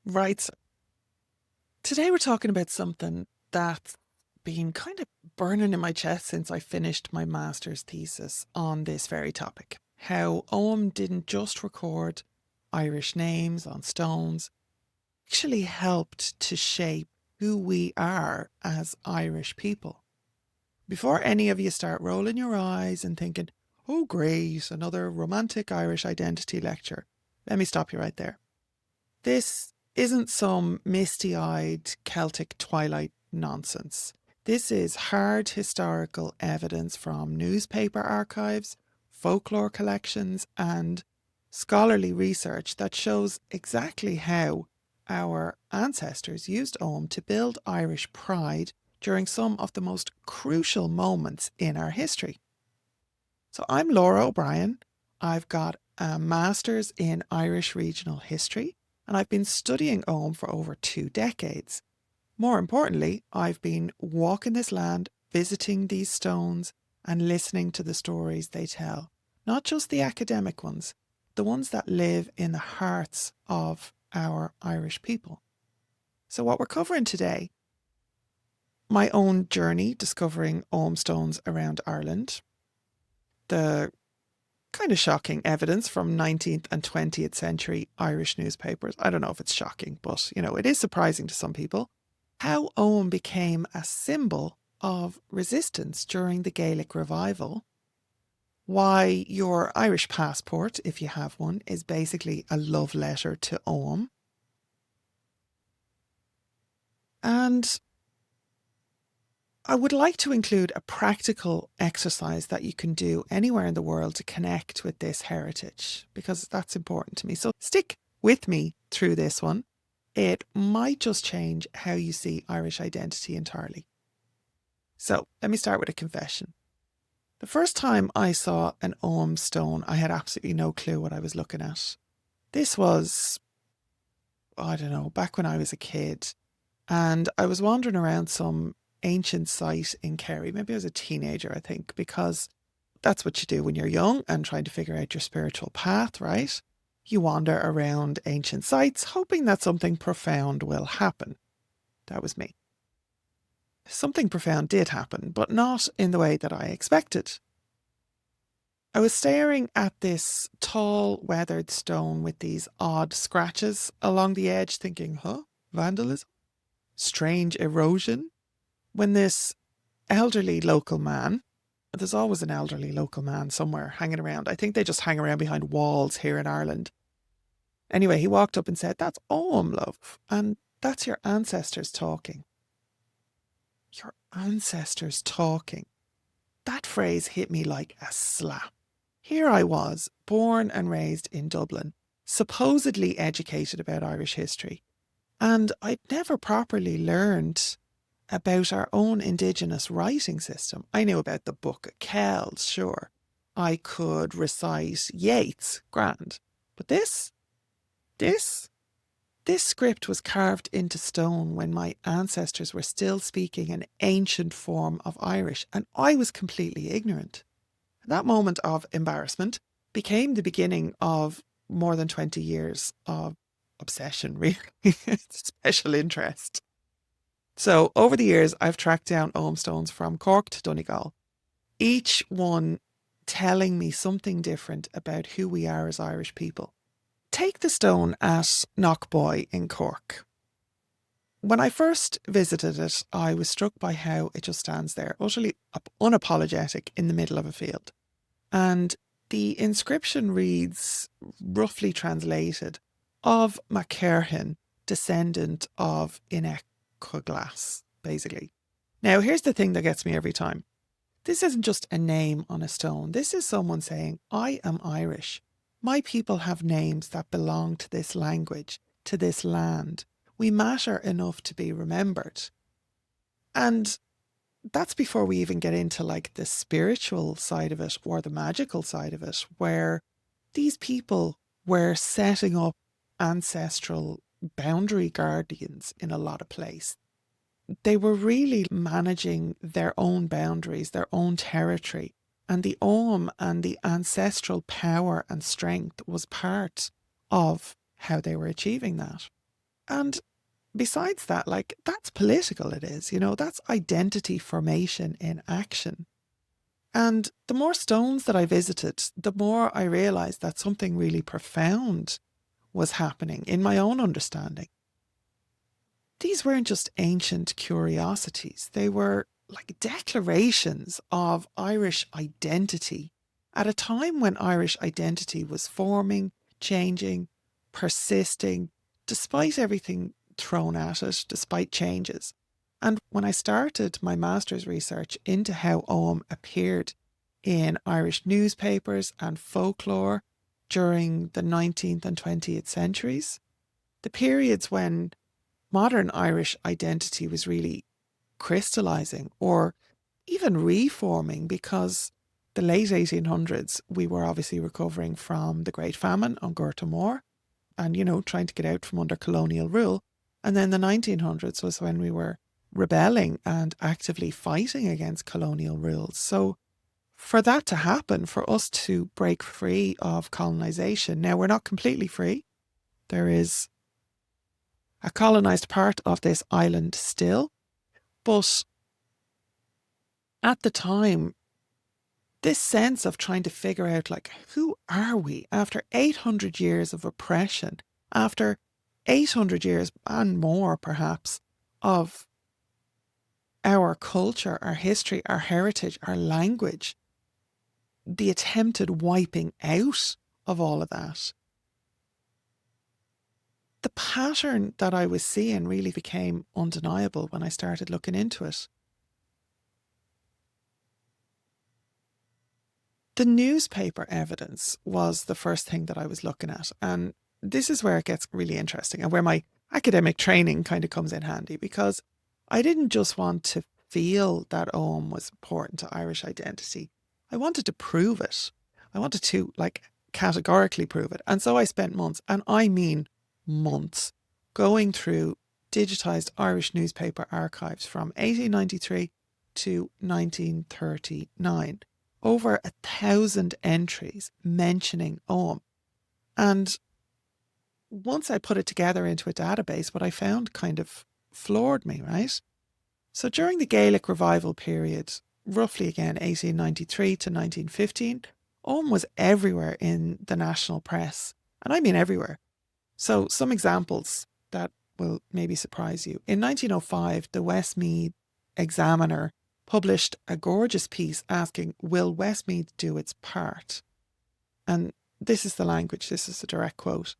Right. So today we're talking about something that's been kind of burning in my chest since I finished my master's thesis on this very topic. How Ogham didn't just record Irish names on stones, actually helped to shape who we are as Irish people. Before any of you start rolling your eyes and thinking, oh, great, another romantic Irish identity lecture, let me stop you right there. This isn't some misty eyed Celtic twilight nonsense. This is hard historical evidence from newspaper archives, folklore collections, and scholarly research that shows exactly how our ancestors used Ogham to build Irish pride during some of the most crucial moments in our history. So I'm Lora O'Brien. I've got a master's in Irish regional history, and I've been studying Ogham for over 2 decades. More importantly, I've been walking this land, visiting these stones, and listening to the stories they tell. Not just the academic ones, the ones that live in the hearts of our Irish people. So, what we're covering today, my own journey discovering Ogham stones around Ireland, the kind of shocking evidence from 19th and 20th century Irish newspapers. I don't know if it's shocking, but it is surprising to some people. How Ogham became a symbol of resistance during the Gaelic revival. Why your Irish passport, if you have one, is basically a love letter to Ogham. And I would like to include a practical exercise that you can do anywhere in the world to connect with this heritage, because that's important to me. So stick with me through this one. It might just change how you see Irish identity entirely. So let me start with a confession. The first time I saw an Ogham stone, I had absolutely no clue what I was looking at. This was, I don't know, back when I was a kid, and I was wandering around some ancient site in Kerry. Maybe I was a teenager, I think, because that's what you do when you're young and trying to figure out your spiritual path, right? You wander around ancient sites, hoping that something profound will happen. That was me. Something profound did happen, but not in the way that I expected. I was staring at this tall, weathered stone with these odd scratches along the edge, thinking, vandalism? Strange erosion? When this elderly local man, there's always an elderly local man somewhere hanging around. I think they just hang around behind walls here in Ireland. Anyway, he walked up and said, "That's Ogham, love. And that's your ancestors talking." Your ancestors talking. That phrase hit me like a slap. Here I was, born and raised in Dublin, supposedly educated about Irish history, and I'd never properly learned about our own Indigenous writing system. I knew about the Book of Kells, sure. I could recite Yeats, grand. But this, this script was carved into stone when my ancestors were still speaking an ancient form of Irish, and I was completely ignorant. That moment of embarrassment became the beginning of more than 20 years of obsession, really, special interest. So over the years, I've tracked down Ogham stones from Cork to Donegal, each one telling me something different about who we are as Irish people. Take the stone at Knockboy in Cork. When I first visited it, I was struck by how it just stands there, utterly unapologetic in the middle of a field. And the inscription reads, roughly translated, of Mackerhin, descendant of Inechuglas, basically. Now, here's the thing that gets me every time. This isn't just a name on a stone. This is someone saying, I am Irish. My people have names that belong to this language, to this land. We matter enough to be remembered. And that's before we even get into like the spiritual side of it or the magical side of it, where these people were setting up ancestral boundary guardians in a lot of places. They were really managing their own boundaries, their own territory. And the Ogham and the ancestral power and strength was part of how they were achieving that. And besides that, like, that's political, it is, you know, that's identity formation in action. And the more stones that I visited, the more I realised that something really profound was happening in my own understanding. These weren't just ancient curiosities, they were like declarations of Irish identity at a time when Irish identity was forming, changing, persisting, despite everything thrown at it, despite changes. And when I started my master's research into how Ogham appeared in Irish newspapers and folklore during the 19th and 20th centuries, the periods when modern Irish identity was really crystallising or even reforming, because the late 1800s, we were obviously recovering from the Great Famine on Gorta Mór and, you know, trying to get out from under colonial rule. And then the 1900s was when we were rebelling and actively fighting against colonial rules. So for that to happen, for us to break free of colonisation, now we're not completely free. There is a colonised part of this island still. But at the time, this sense of trying to figure out, like, who are we after 800 years of oppression, after 800 years and more perhaps of our culture, our history, our heritage, our language, the attempted wiping out of all of that. The pattern that I was seeing really became undeniable when I started looking into it. The newspaper evidence was the first thing that I was looking at. And this is where it gets really interesting and where my academic training kind of comes in handy, because I didn't just want to feel that Ogham was important to Irish identity. I wanted to prove it. I wanted to, like, categorically prove it. And so I spent months, and I mean months, going through digitised Irish newspaper archives from 1893 to 1939. Over 1,000 entries mentioning Ogham. And once I put it together into a database, what I found kind of floored me, right? So during the Gaelic revival period, roughly again 1893 to 1915, Ogham was everywhere in the national press. And I mean everywhere. So some examples that will maybe surprise you. In 1905, the Westmeath Examiner published a gorgeous piece asking, will Westmeath do its part? And this is the language, this is a direct quote.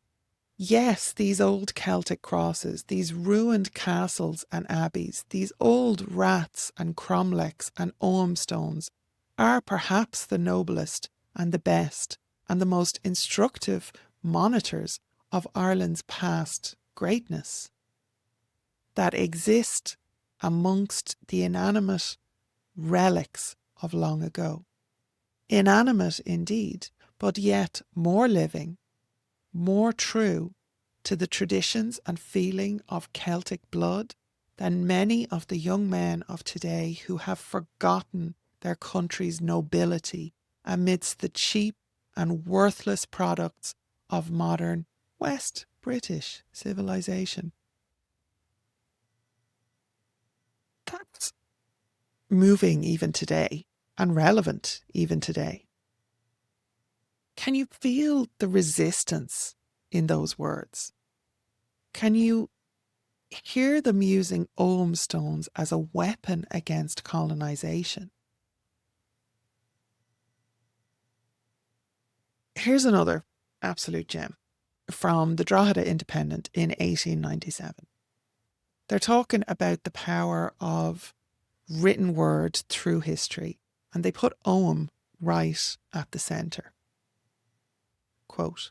Yes, these old Celtic crosses, these ruined castles and abbeys, these old rats and cromlechs and Ogham stones are perhaps the noblest and the best and the most instructive monitors of Ireland's past greatness that exist amongst the inanimate relics of long ago. Inanimate indeed, but yet more living, more true to the traditions and feeling of Celtic blood than many of the young men of today who have forgotten their country's nobility amidst the cheap and worthless products of modern West British civilization. That's moving even today and relevant even today. Can you feel the resistance in those words? Can you hear them using Ogham stones as a weapon against colonisation? Here's another absolute gem from the Drogheda Independent in 1897. They're talking about the power of written word through history, and they put Ogham right at the centre. Quote,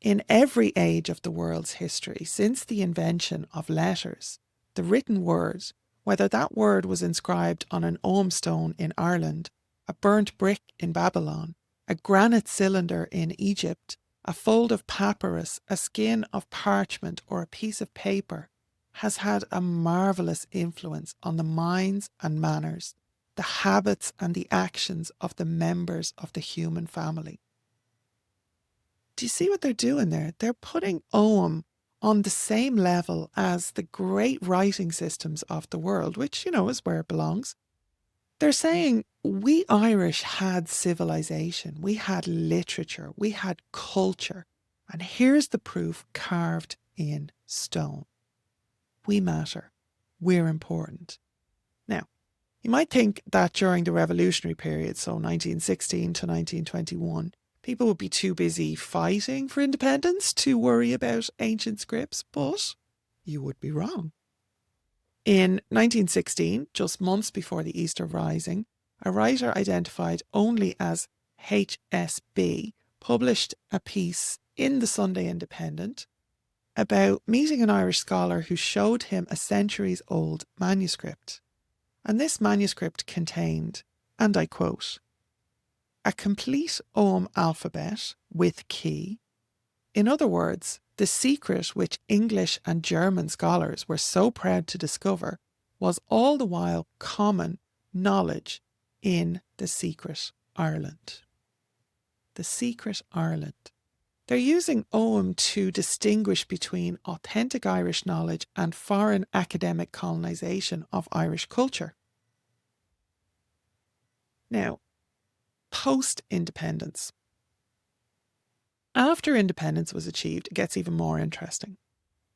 in every age of the world's history, since the invention of letters, the written word, whether that word was inscribed on an Ogham stone in Ireland, a burnt brick in Babylon, a granite cylinder in Egypt, a fold of papyrus, a skin of parchment, or a piece of paper, has had a marvellous influence on the minds and manners, the habits and the actions of the members of the human family. Do you see what they're doing there? They're putting Ogham on the same level as the great writing systems of the world, which, is where it belongs. They're saying we Irish had civilization, we had literature, we had culture, and here's the proof carved in stone. We matter. We're important. Now, you might think that during the revolutionary period, so 1916 to 1921, people would be too busy fighting for independence to worry about ancient scripts, but you would be wrong. In 1916, just months before the Easter Rising, a writer identified only as HSB published a piece in the Sunday Independent about meeting an Irish scholar who showed him a centuries-old manuscript. And this manuscript contained, and I quote, "a complete Ogham alphabet with key. In other words, the secret which English and German scholars were so proud to discover was all the while common knowledge in the secret Ireland." The secret Ireland. They're using Ogham to distinguish between authentic Irish knowledge and foreign academic colonisation of Irish culture. Now, post-independence. After independence was achieved, it gets even more interesting.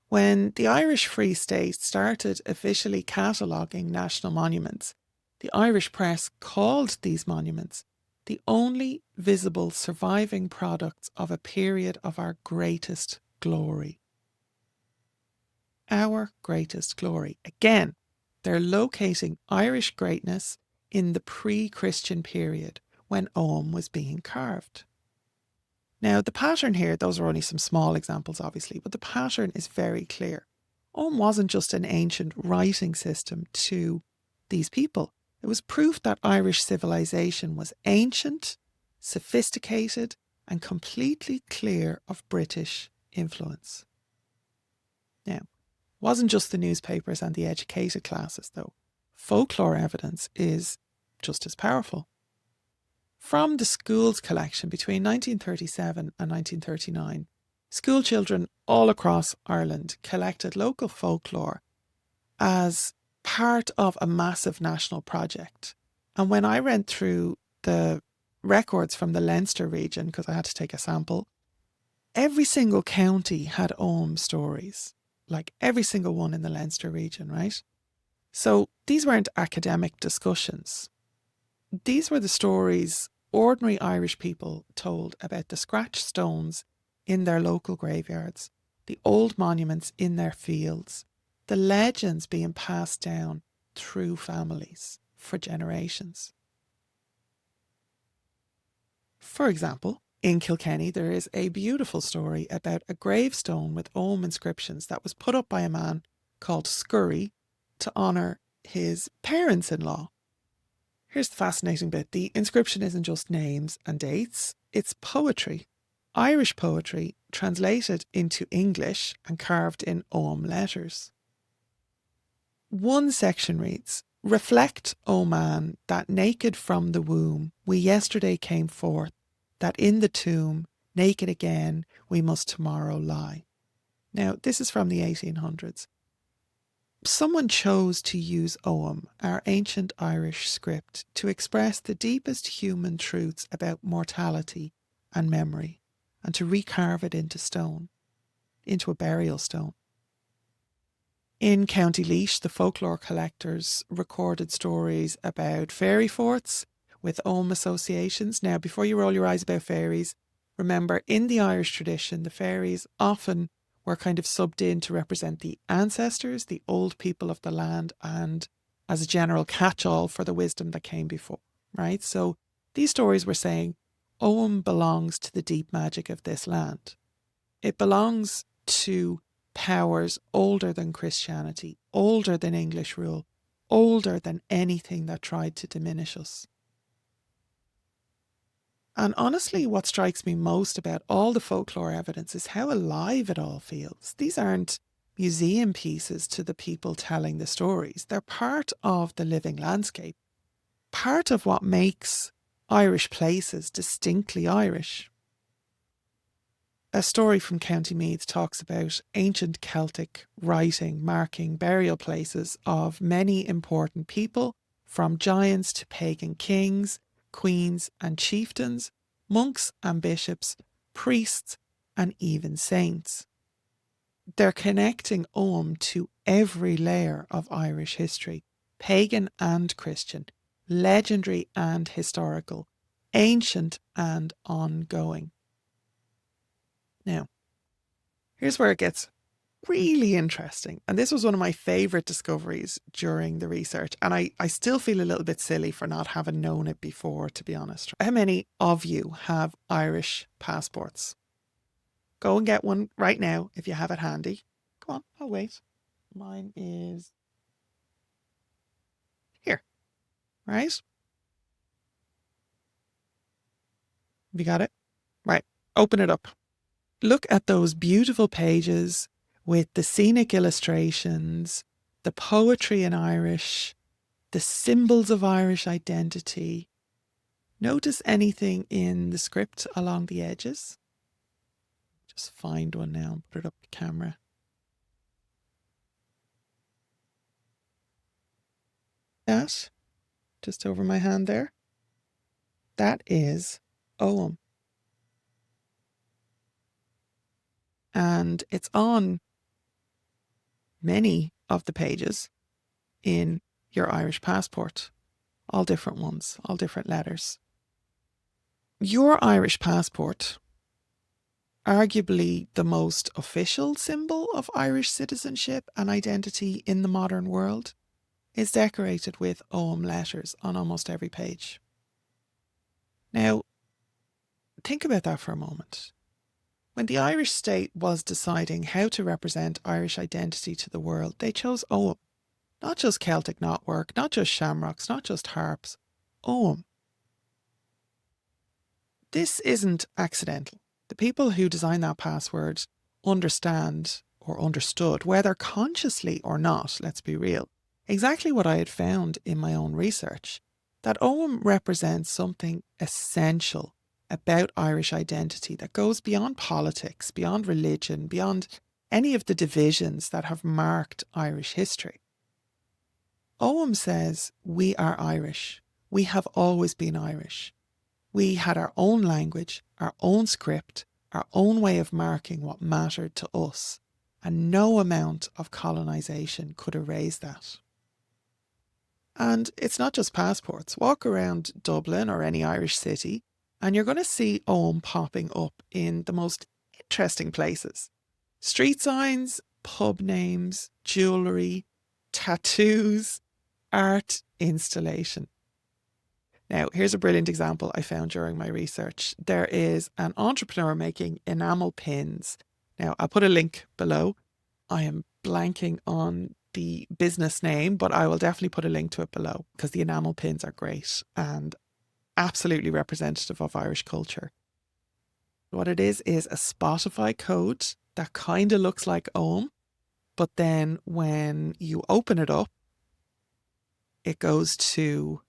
When the Irish Free State started officially cataloguing national monuments, the Irish press called these monuments the only visible surviving products of a period of our greatest glory. Our greatest glory. Again, they're locating Irish greatness in the pre-Christian period when Ogham was being carved. Now, the pattern here, those are only some small examples, obviously, but the pattern is very clear. Ogham wasn't just an ancient writing system to these people. It was proof that Irish civilization was ancient, sophisticated, and completely clear of British influence. Now, it wasn't just the newspapers and the educated classes, though. Folklore evidence is just as powerful. From the schools collection between 1937 and 1939, school children all across Ireland collected local folklore as part of a massive national project. And when I went through the records from the Leinster region, because I had to take a sample, every single county had Ogham stories, like every single one in the Leinster region, right? So these weren't academic discussions. These were the stories ordinary Irish people told about the scratched stones in their local graveyards, the old monuments in their fields, the legends being passed down through families for generations. For example, in Kilkenny, there is a beautiful story about a gravestone with Ogham inscriptions that was put up by a man called Scurry to honour his parents-in-law. Here's the fascinating bit. The inscription isn't just names and dates, it's poetry. Irish poetry translated into English and carved in Ogham letters. One section reads, "Reflect, O man, that naked from the womb we yesterday came forth, that in the tomb, naked again, we must tomorrow lie." Now, this is from the 1800s. Someone chose to use Ogham, our ancient Irish script, to express the deepest human truths about mortality and memory, and to recarve it into stone, into a burial stone. In County Laois, the folklore collectors recorded stories about fairy forts with Ogham associations. Now, before you roll your eyes about fairies, remember in the Irish tradition, the fairies often were kind of subbed in to represent the ancestors, the old people of the land, and as a general catch-all for the wisdom that came before, right? So these stories were saying Ogham belongs to the deep magic of this land. It belongs to powers older than Christianity, older than English rule, older than anything that tried to diminish us. And honestly, what strikes me most about all the folklore evidence is how alive it all feels. These aren't museum pieces to the people telling the stories. They're part of the living landscape, part of what makes Irish places distinctly Irish. A story from County Meath talks about ancient Celtic writing marking burial places of many important people, from giants to pagan kings, queens and chieftains, monks and bishops, priests and even saints. They're connecting Ogham to every layer of Irish history, pagan and Christian, legendary and historical, ancient and ongoing. Now, here's where it gets really interesting. And this was one of my favourite discoveries during the research. And I still feel a little bit silly for not having known it before, to be honest. How many of you have Irish passports? Go and get one right now if you have it handy. Come on, I'll wait. Mine is here, right? Have you got it? Right, open it up. Look at those beautiful pages with the scenic illustrations, the poetry in Irish, the symbols of Irish identity. Notice anything in the script along the edges? Just find one now and put it up the camera. That, just over my hand there, that is Ogham. And it's on many of the pages in your Irish passport. All different ones, all different letters. Your Irish passport, arguably the most official symbol of Irish citizenship and identity in the modern world, is decorated with Ogham letters on almost every page. Now, think about that for a moment. When the Irish state was deciding how to represent Irish identity to the world, they chose Ogham. Not just Celtic knotwork, not just shamrocks, not just harps. Ogham. This isn't accidental. The people who designed that password understand or understood, whether consciously or not, let's be real, exactly what I had found in my own research, that Ogham represents something essential about Irish identity that goes beyond politics, beyond religion, beyond any of the divisions that have marked Irish history. Ogham says we are Irish. We have always been Irish. We had our own language, our own script, our own way of marking what mattered to us, and no amount of colonisation could erase that. And it's not just passports. Walk around Dublin or any Irish city and you're going to see Ogham popping up in the most interesting places. Street signs, pub names, jewellery, tattoos, art installation. Now, here's a brilliant example I found during my research. There is an entrepreneur making enamel pins. Now, I'll put a link below. I am blanking on the business name, but I will definitely put a link to it below because the enamel pins are great and absolutely representative of Irish culture. What it is a Spotify code that kind of looks like Ogham, but then when you open it up, it goes to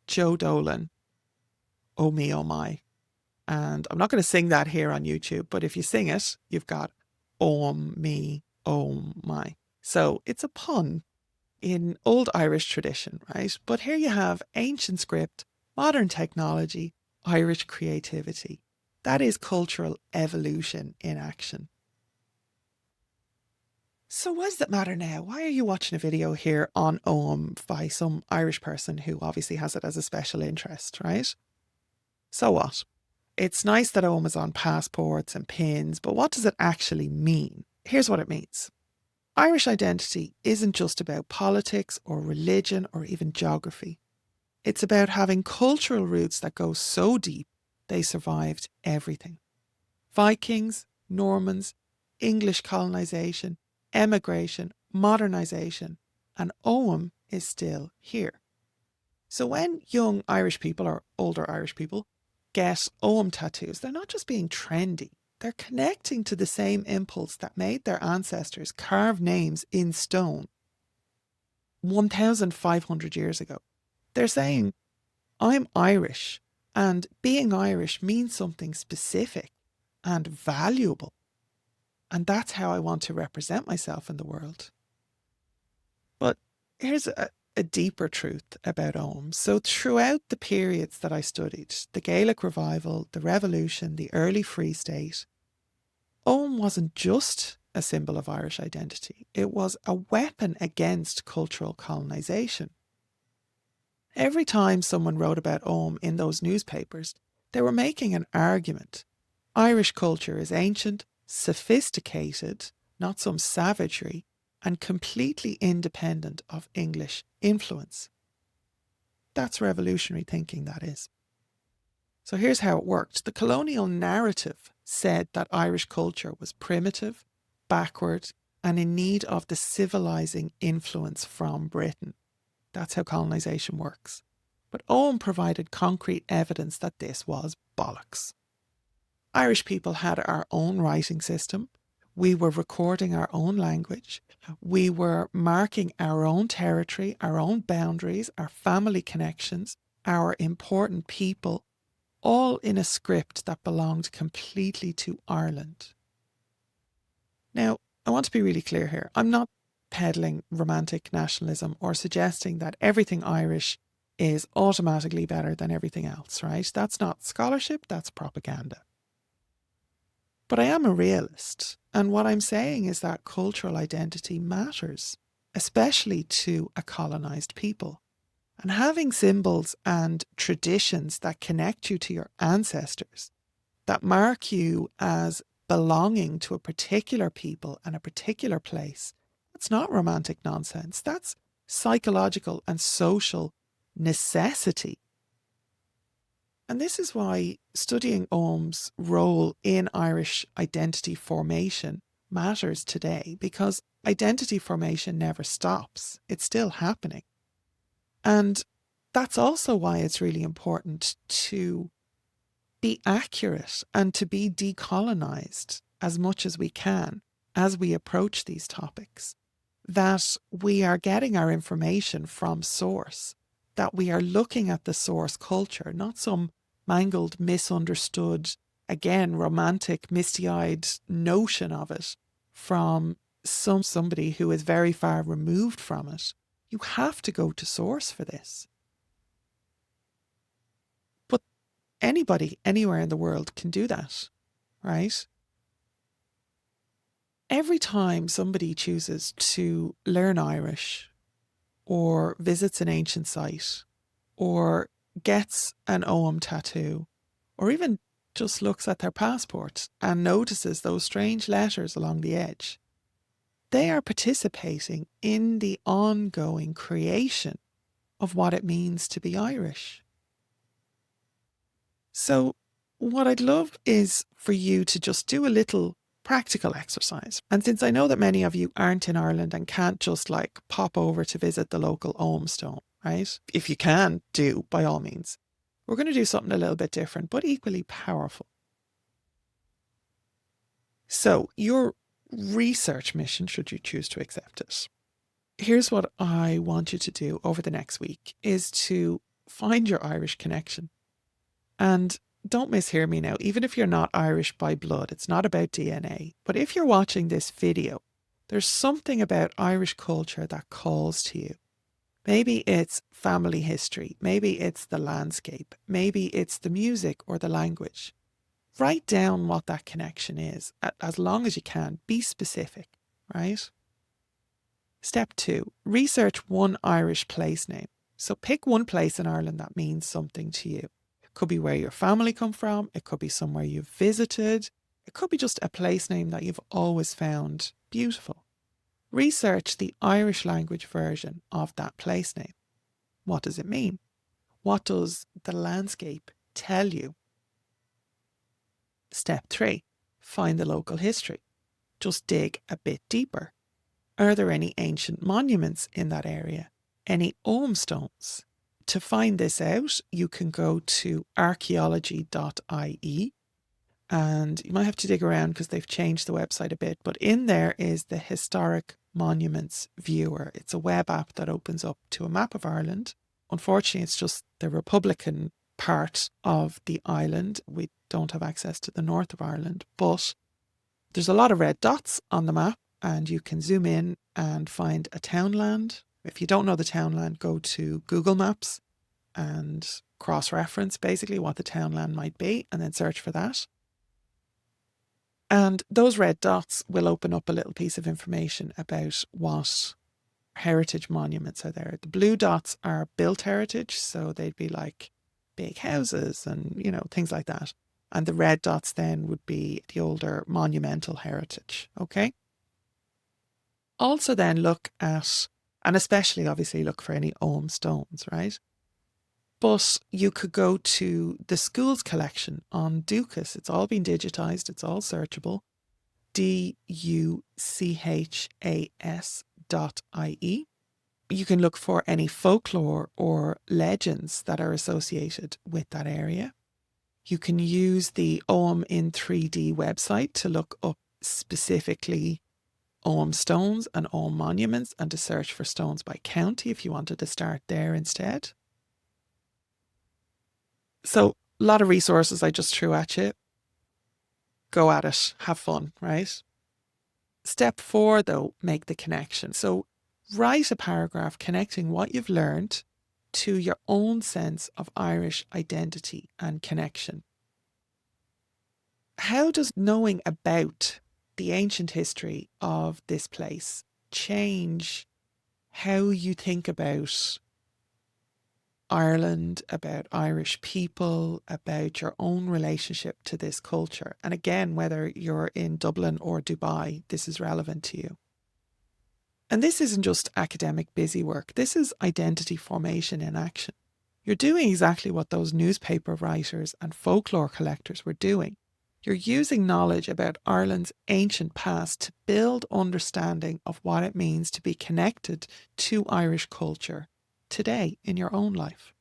Joe Dolan, Oh Me, Oh My. And I'm not going to sing that here on YouTube, but if you sing it, you've got Ogham Me, Oh My. So it's a pun in old Irish tradition, right? But here you have ancient script, modern technology, Irish creativity. That is cultural evolution in action. So why does that matter now? Why are you watching a video here on Ogham by some Irish person who obviously has it as a special interest, right? So what? It's nice that Ogham is on passports and pins, but what does it actually mean? Here's what it means. Irish identity isn't just about politics or religion or even geography. It's about having cultural roots that go so deep they survived everything. Vikings, Normans, English colonisation, emigration, modernisation, and Ogham is still here. So when young Irish people or older Irish people get Ogham tattoos, they're not just being trendy. They're connecting to the same impulse that made their ancestors carve names in stone 1,500 years ago. They're saying, I'm Irish, and being Irish means something specific, and valuable. And that's how I want to represent myself in the world. But here's a deeper truth about Ogham. So throughout the periods that I studied, the Gaelic Revival, the Revolution, the early Free State, Ogham wasn't just a symbol of Irish identity. It was a weapon against cultural colonisation. Every time someone wrote about Ogham in those newspapers, they were making an argument. Irish culture is ancient, sophisticated, not some savagery, and completely independent of English influence. That's revolutionary thinking, that is. So here's how it worked. The colonial narrative said that Irish culture was primitive, backward, and in need of the civilising influence from Britain. That's how colonisation works. But Ogham provided concrete evidence that this was bollocks. Irish people had our own writing system. We were recording our own language. We were marking our own territory, our own boundaries, our family connections, our important people, all in a script that belonged completely to Ireland. Now, I want to be really clear here. I'm not peddling romantic nationalism or suggesting that everything Irish is automatically better than everything else, right? That's not scholarship, that's propaganda. But I am a realist, and what I'm saying is that cultural identity matters, especially to a colonised people. And having symbols and traditions that connect you to your ancestors, that mark you as belonging to a particular people and a particular place, that's not romantic nonsense. That's psychological and social necessity. And this is why studying Ogham's role in Irish identity formation matters today, because identity formation never stops. It's still happening. And that's also why it's really important to be accurate and to be decolonised as much as we can as we approach these topics. That we are getting our information from source, that we are looking at the source culture, not some mangled, misunderstood, again, romantic, misty-eyed notion of it from somebody who is very far removed from it. You have to go to source for this. But anybody, anywhere in the world can do that, right? Every time somebody chooses to learn Irish or visits an ancient site or gets an Ogham tattoo or even just looks at their passport and notices those strange letters along the edge, they are participating in the ongoing creation of what it means to be Irish. So what I'd love is for you to just do a little practical exercise. And since I know that many of you aren't in Ireland and can't just like pop over to visit the local Ogham stone, right? If you can, do, by all means. We're going to do something a little bit different, but equally powerful. So your research mission, should you choose to accept it, here's what I want you to do over the next week, is to find your Irish connection. And don't mishear me now, even if you're not Irish by blood, it's not about DNA. But if you're watching this video, there's something about Irish culture that calls to you. Maybe it's family history, maybe it's the landscape, maybe it's the music or the language. Write down what that connection is, as long as you can. Be specific, right? Step 2, research one Irish place name. So pick one place in Ireland that means something to you. It could be where your family come from, it could be somewhere you've visited, it could be just a place name that you've always found beautiful. Research the Irish language version of that place name. What does it mean? What does the landscape tell you? Step 3, find the local history. Just dig a bit deeper. Are there any ancient monuments in that area? Any Ogham stones? To find this out, you can go to archaeology.ie, and you might have to dig around because they've changed the website a bit, but in there is the Historic Monuments Viewer. It's a web app that opens up to a map of Ireland. Unfortunately, it's just the Republican part of the island. We don't have access to the north of Ireland, but there's a lot of red dots on the map, and you can zoom in and find a townland. If you don't know the townland, go to Google Maps and cross-reference basically what the townland might be, and then search for that. And those red dots will open up a little piece of information about what heritage monuments are there. The blue dots are built heritage, so they'd be like big houses and, you know, things like that. And the red dots then would be the older monumental heritage, okay? Also then look at, and especially obviously look for any Ogham stones, right? But you could go to the schools collection on Duchas. It's all been digitised. It's all searchable. duchas.ie. You can look for any folklore or legends that are associated with that area. You can use the Ogham in 3D website to look up specifically Ogham stones and Ogham monuments and to search for stones by county if you wanted to start there instead. So a lot of resources I just threw at you. Go at it. Have fun, right? Step 4, though, make the connection. So write a paragraph connecting what you've learned to your own sense of Irish identity and connection. How does knowing about the ancient history of this place change how you think about Ireland, about Irish people, about your own relationship to this culture? And again, whether you're in Dublin or Dubai, this is relevant to you. And this isn't just academic busy work. This is identity formation in action. You're doing exactly what those newspaper writers and folklore collectors were doing. You're using knowledge about Ireland's ancient past to build understanding of what it means to be connected to Irish culture today in your own life.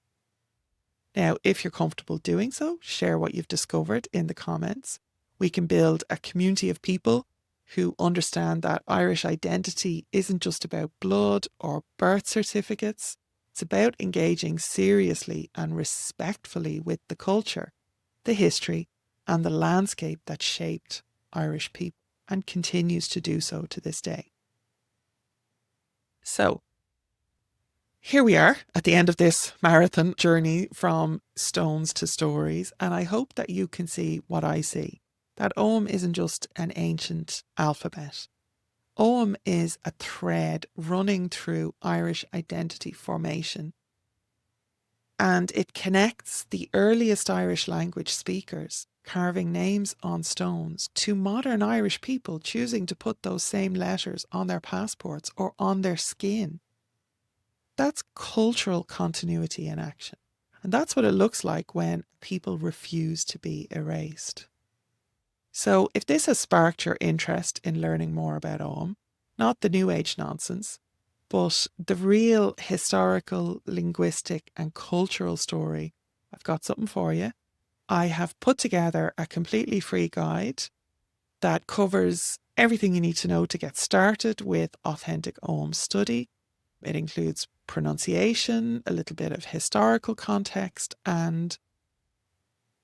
Now, if you're comfortable doing so, share what you've discovered in the comments. We can build a community of people who understand that Irish identity isn't just about blood or birth certificates. It's about engaging seriously and respectfully with the culture, the history, and the landscape that shaped Irish people and continues to do so to this day. So, here we are at the end of this marathon journey from stones to stories, and I hope that you can see what I see. That Ogham isn't just an ancient alphabet. Ogham is a thread running through Irish identity formation, and it connects the earliest Irish language speakers carving names on stones to modern Irish people choosing to put those same letters on their passports or on their skin. That's cultural continuity in action. And that's what it looks like when people refuse to be erased. So if this has sparked your interest in learning more about Ogham, not the New Age nonsense, but the real historical, linguistic and cultural story, I've got something for you. I have put together a completely free guide that covers everything you need to know to get started with authentic Ogham study. It includes pronunciation, a little bit of historical context, and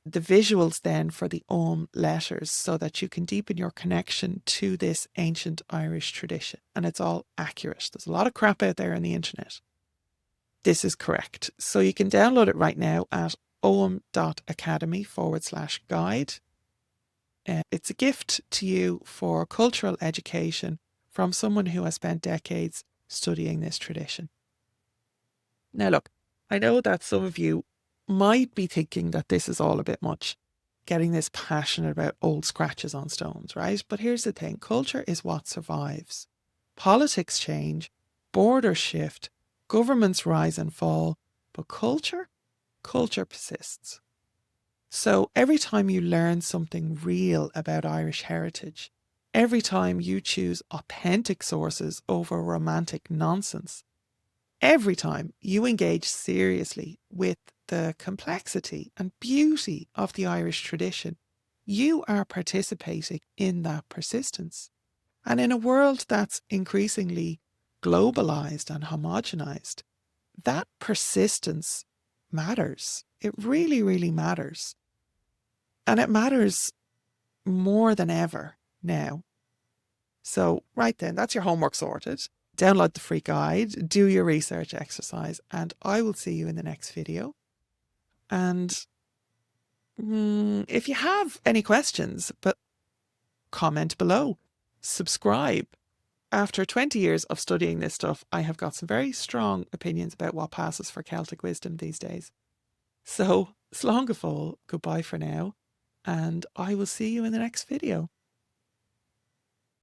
the visuals then for the Ogham letters so that you can deepen your connection to this ancient Irish tradition. And it's all accurate. There's a lot of crap out there on the internet. This is correct. So you can download it right now at ogham.academy/guide. It's a gift to you for cultural education from someone who has spent decades studying this tradition. Now look, I know that some of you might be thinking that this is all a bit much, getting this passionate about old scratches on stones, right? But here's the thing, culture is what survives. Politics change, borders shift, governments rise and fall, but culture persists. So every time you learn something real about Irish heritage, every time you choose authentic sources over romantic nonsense, every time you engage seriously with the complexity and beauty of the Irish tradition, you are participating in that persistence. And in a world that's increasingly globalized and homogenized, that persistence matters. It really, really matters. And it matters more than ever now. So, right then, that's your homework sorted. Download the free guide, do your research exercise, and I will see you in the next video. And if you have any questions, but comment below, subscribe. After 20 years of studying this stuff, I have got some very strong opinions about what passes for Celtic wisdom these days. So, slán go fóill, goodbye for now, and I will see you in the next video.